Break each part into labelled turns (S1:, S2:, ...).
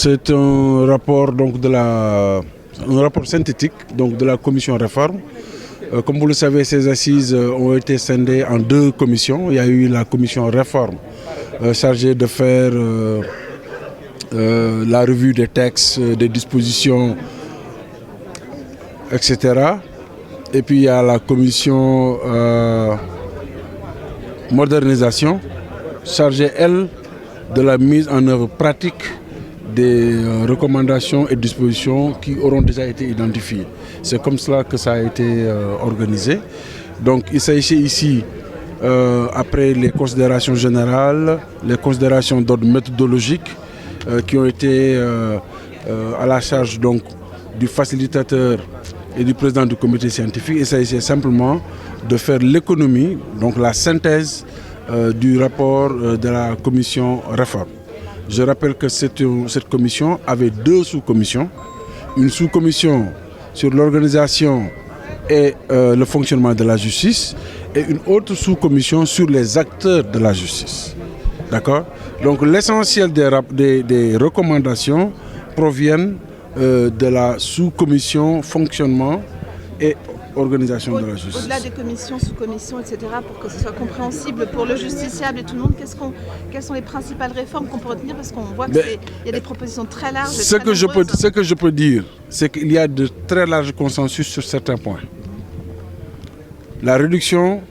S1: C'est un rapport, un rapport synthétique donc, de la commission réforme. Comme vous le savez, ces assises ont été scindées en deux commissions. Il y a eu la commission réforme chargée de faire la revue des textes, des dispositions, etc. Et puis il y a la commission modernisation chargée, elle, de la mise en œuvre pratique des recommandations et dispositions qui auront déjà été identifiées. C'est comme cela que ça a été organisé. Donc il s'agit ici, après les considérations générales, les considérations d'ordre méthodologique qui ont été à la charge donc, du facilitateur et du président du comité scientifique. Il s'agissait simplement de faire l'économie, donc la synthèse du rapport de la commission réforme. Je rappelle que cette commission avait deux sous-commissions. Une sous-commission sur l'organisation et le fonctionnement de la justice et une autre sous-commission sur les acteurs de la justice. D'accord ? Donc l'essentiel des recommandations proviennent de la sous-commission fonctionnement et organisation de la justice.
S2: Au-delà des commissions, sous-commissions, etc., pour que ce soit compréhensible pour le justiciable et tout le monde, quelles sont les principales réformes qu'on peut retenir? Parce qu'on voit qu'il y a des propositions très larges.
S1: Ce que je peux dire, c'est qu'il y a de très larges consensus sur certains points. La réduction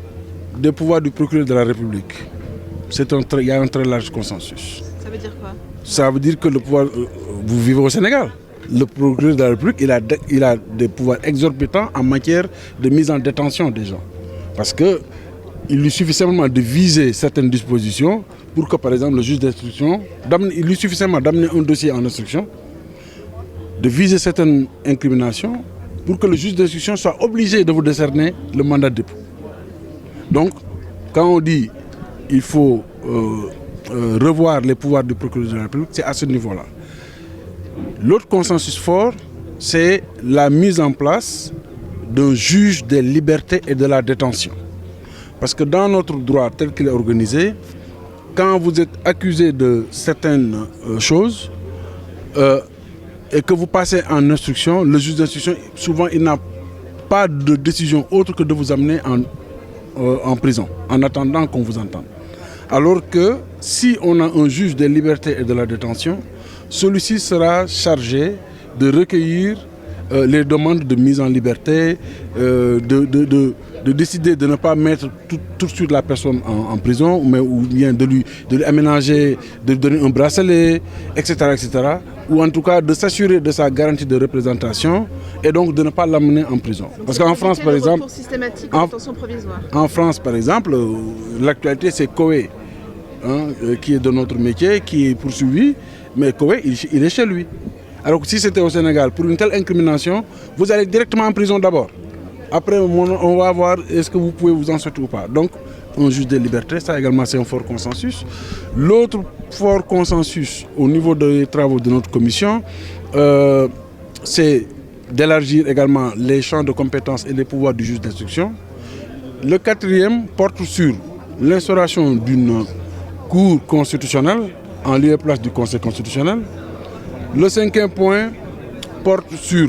S1: des pouvoirs du procureur de la République, il y a un très large consensus.
S2: Ça veut dire quoi? Ça
S1: veut dire que le pouvoir... Vous vivez au Sénégal. Le procureur de la République, il a des pouvoirs exorbitants en matière de mise en détention des gens. Parce qu'il lui suffit simplement de viser certaines dispositions pour que, par exemple, le juge d'instruction, il lui suffit simplement d'amener un dossier en instruction, de viser certaines incriminations pour que le juge d'instruction soit obligé de vous décerner le mandat de dépôt. Donc, quand on dit qu'il faut revoir les pouvoirs du procureur de la République, c'est à ce niveau-là. L'autre consensus fort, c'est la mise en place d'un juge des libertés et de la détention. Parce que dans notre droit tel qu'il est organisé, quand vous êtes accusé de certaines choses et que vous passez en instruction, le juge d'instruction, souvent, il n'a pas de décision autre que de vous amener en prison, en attendant qu'on vous entende. Alors que si on a un juge des libertés et de la détention, celui-ci sera chargé de recueillir les demandes de mise en liberté, de décider de ne pas mettre tout de suite la personne en prison, ou bien de lui aménager, de lui donner un bracelet, etc., etc. Ou en tout cas de s'assurer de sa garantie de représentation et donc de ne pas l'amener en prison.
S2: Donc
S1: parce qu'en France, par exemple,
S2: en France, par exemple,
S1: l'actualité c'est Koé, qui est de notre métier, qui est poursuivi, mais Koé, il est chez lui. Alors que si c'était au Sénégal, pour une telle incrimination, vous allez directement en prison d'abord. Après, on va voir est-ce que vous pouvez vous en sortir ou pas. Donc, un juge des libertés, ça également c'est un fort consensus. L'autre fort consensus au niveau des travaux de notre commission, c'est d'élargir également les champs de compétences et les pouvoirs du juge d'instruction. Le quatrième porte sur l'instauration d'une cour constitutionnelle en lieu et place du Conseil constitutionnel. Le cinquième point porte sur,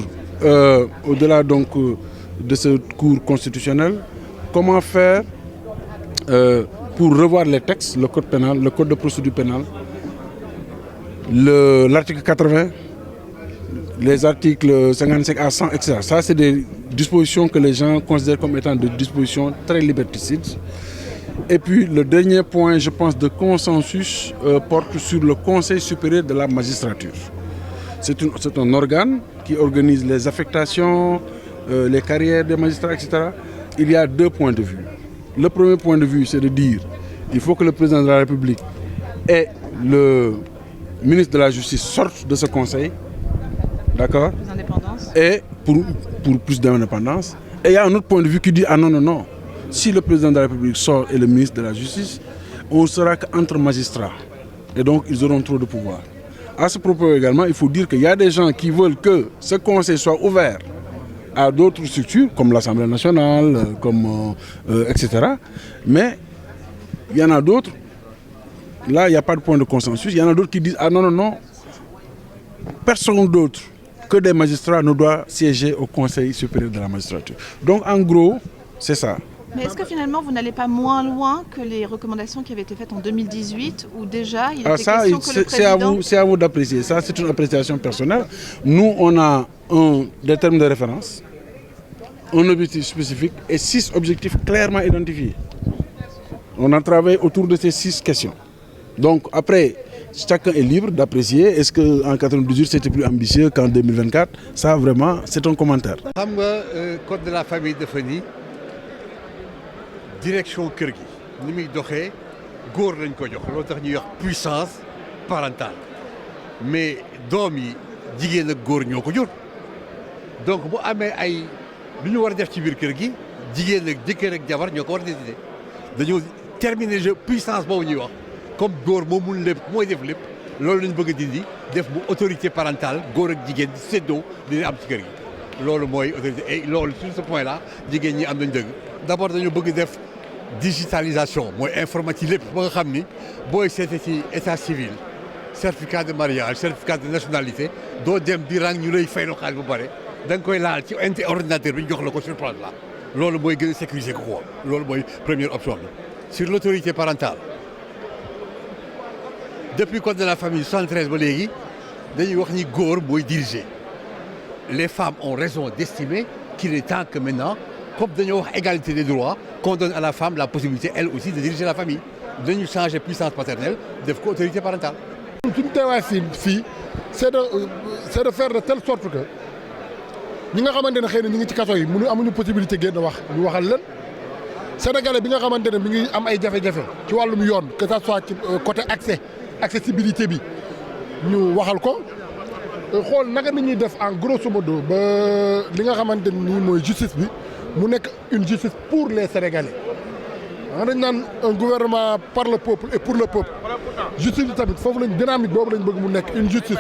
S1: au-delà donc de cette cour constitutionnelle, comment faire pour revoir les textes, le code pénal, le code de procédure pénale, l'article 80, les articles 55 à 100, etc. Ça, c'est des dispositions que les gens considèrent comme étant des dispositions très liberticides. Et puis le dernier point, je pense, de consensus porte sur le Conseil supérieur de la magistrature. C'est un organe qui organise les affectations, les carrières des magistrats, etc. Il y a deux points de vue. Le premier point de vue, c'est de dire qu'il faut que le président de la République et le ministre de la Justice sortent de ce conseil. D'accord ?
S2: Plus d'indépendance.
S1: Et pour plus d'indépendance. Et il y a un autre point de vue qui dit, ah non, non, non. Si le président de la République sort et le ministre de la Justice, on ne sera qu'entre magistrats. Et donc, ils auront trop de pouvoir. À ce propos également, il faut dire qu'il y a des gens qui veulent que ce conseil soit ouvert à d'autres structures, comme l'Assemblée nationale, etc. Mais il y en a d'autres, là il n'y a pas de point de consensus, il y en a d'autres qui disent, ah non, non, non, personne d'autre que des magistrats ne doit siéger au Conseil supérieur de la magistrature. Donc en gros, c'est ça.
S2: Mais est-ce que finalement vous n'allez pas moins loin que les recommandations qui avaient été faites en 2018 où déjà il était question que le président...
S1: C'est à vous d'apprécier. Ça, c'est une appréciation personnelle. Nous, on a des termes de référence, un objectif spécifique et 6 objectifs clairement identifiés. On a travaillé autour de ces 6 questions. Donc après, chacun est libre d'apprécier. Est-ce qu'en 98 c'était plus ambitieux qu'en 2024? Ça vraiment, c'est un commentaire.
S3: xam nga code de la famille dafa ni direction kër gi ni muy doxee góor lañ ko jox loolu tax ñuy wax puissance parentale mais doom yi jigéen ak góor ñoo ko jur donc bu amee ay lu ñu war a def ci biir kër gi jigéen ak jëkkër ak jabar ñoo ko war a décider dañoo terminer jeu puissance boobu ñuy wax comme góor moo mun lépp mooy def lépp loolu lañ bëgg a dindi def bu autorité parentale góor ak jigéen di séddoo dina am ci kër gi loolu mooy autorité et loolu sur ce point là jigéen ñi am nañ dëgg d'abord dañoo bëgg def digitalisation mooy informatique lépp ba nga xam ni booy seete ci état civil certificat de mariage certificat de nationalité doo dem di rang ñu lay fayloo xaalis bu bare da nga koy laal ci ordinateur bi ñu jox la ko sur place là loolu mooy gën a sécuriser ko quoi loolu mooy première option bi. Sur l'autorité parentale depuis code de la famille 73 ba léegi dañuy wax ni góor mooy diriger les femmes ont raison d'estimer qu'il est temps que maintenant comme dañoo wax égalité des droits qu'on donne à la femme la possibilité elle aussi de diriger la famille dañu changer puissance paternelle def ko autorité parentale.
S4: suñu teewaay fii c'est de faire de telle sorte que ñi nga xamante ne xëy na ñu ngi ci kaso yi amuñu possibilité génn wax ñu waxal leen sénégalais bi nga xamante ne mi ngi am ay jafe-jafe ci wàllum yoon que ça soit ci côté accessibilité bi ñu waxal ko xool naka ni ñuy def en grosso modo ba li nga xamante ni mooy justice bi mu nekk une justice pour les sénégalais dañ naan un gouvernement par le peuple et pour le peuple justice bi tamit foofu lañ dynamique boobu lañ bëgg mu nekk une justice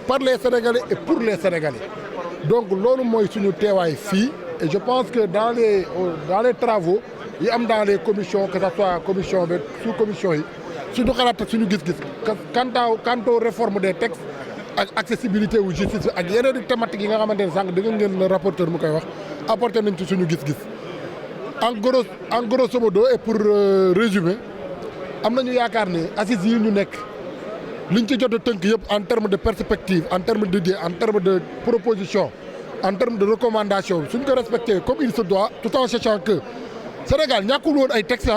S4: par les sénégalais et pour les sénégalais donc loolu mooy suñu teewaay fii et je pense que dans les travaux yi am dans les commissions que ça soit commission bi sous-commission yi suñu xalaat suñu gis-gis quant aux réformes des textes ak accessibilité wu justice ak yeneen i thématiques yi nga xamante ne sànq dégg ngeen le rapporteur mu koy wax apporté nañ ci suñu gis-gis en grosso modo et pour résumer am nañu yaakaar ne assises yi ñu nekk liñ ci jot a tënk yëpp en termes de perspective en termes d'idée en termes de proposition en termes de recommandation suñ ko respecté comme il se doit tout en sachant que Sénégal ñàkkul woon ay textes.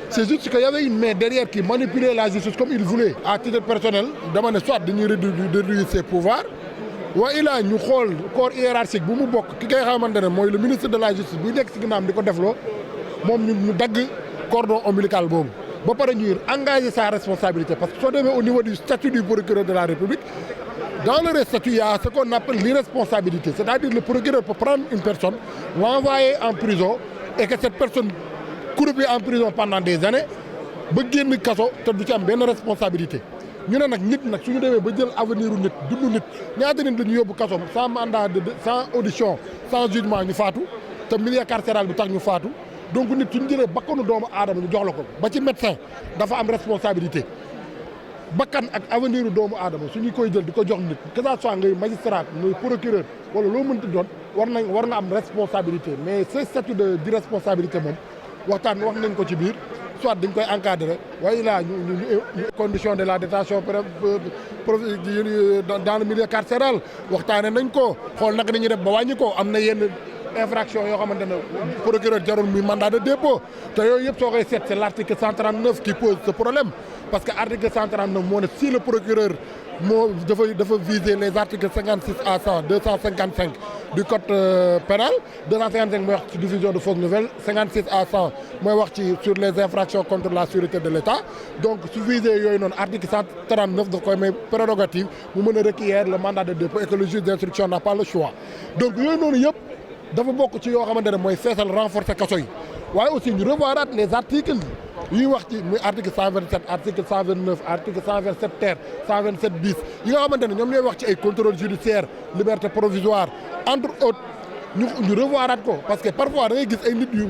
S4: C'est juste qu'il y avait une main derrière qui manipulait la justice comme il voulait. À titre personnel, dama ne soit dañuy réduire ses pouvoirs wa ilaa ñu xool corps hiérarchique bu mu bokk ki ngay xamante ne mooy le ministre de la justice buy nekk ci ginnaawam di ko defloo moom ñu dagg cordon ombilical boobu ba pare ñuy engager sa responsabilité parce que soo demee au niveau du statut du procureur de la République dans le statut il y a ce qu'on appelle l'irresponsabilité, c'est-à-dire le procureur peut prendre une personne, l'envoyer en prison et que cette personne croupir en prison pendant des années ba génn kaso te du ci am benn responsabilité ñu ne nag nit nag suñu demee ba jël avenir u nit dundu nit ñaata nit la ñu yóbbu kaso sans mandat sans audition sans jugement ñu faatu te milieu carcéral bi tax ñu faatu donc nit suñu jëlee bakkanu doomu aadama ñu jox la ko ba ci médecin dafa am responsabilité bakkan ak avenir u doomu aadama suñu koy jël di ko jox nit que ça soit ngay magistrat ngay procureur wala loo mënti doon war nga am responsabilité mais ce statut d'irresponsabilité moom wax nañ ko ci biir soit dañ koy encadrer waaye là ñu condition de la détention dans le milieu carcéral waxtaane nañ ko xool naka nañuy def ba wàññi ko am na yenn infraction yoo xamante ne procureur jarul muy mandat de dépôt te yooyu yëpp soo koy seet c'est l'article 139 qui pose ce problème parce que article 139 moo ne si le procureur dafa viser les articles 56 à 100 255 du code pénal 255 mooy wax ci diffusion de fausses nouvelles 56 à 100 mooy wax ci sur les infractions contre la sûreté de l'État donc su viser yooyu noonu article 139 da koy may prérogative mu mën a requérir le mandat de dépôt et que le juge d'instruction n'a pas le choix donc yooyu noonu yëpp dafa bokk ci yoo xamante ne mooy feesal renforcer kaso yi waaye aussi ñu revoiraat les articles yi wax ci muy article 127 article 129 article 127 ter 127 bis yi nga xamante ne ñoom ñooy wax ci ay contrôle judiciaire liberté provisoire entre autres ñu revoiraat ko parce que parfois da ngay gis ay nit yu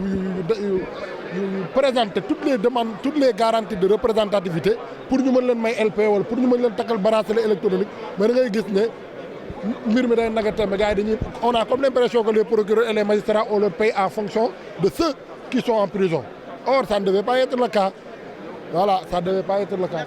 S4: présenter toutes les demandes, toutes les garanties de représentativité pour ñu mën leen may LP wala pour ñu mën leen takkal bracelet électronique mais da ngay gis ne mbir mi day nagate mais gars yi dañuy on a comme l'impression que les procureurs et les magistrats on leur paye en fonction de ceux qui sont en prison. Or ça ne devait pas être le cas. Voilà, ça ne devait pas être le cas.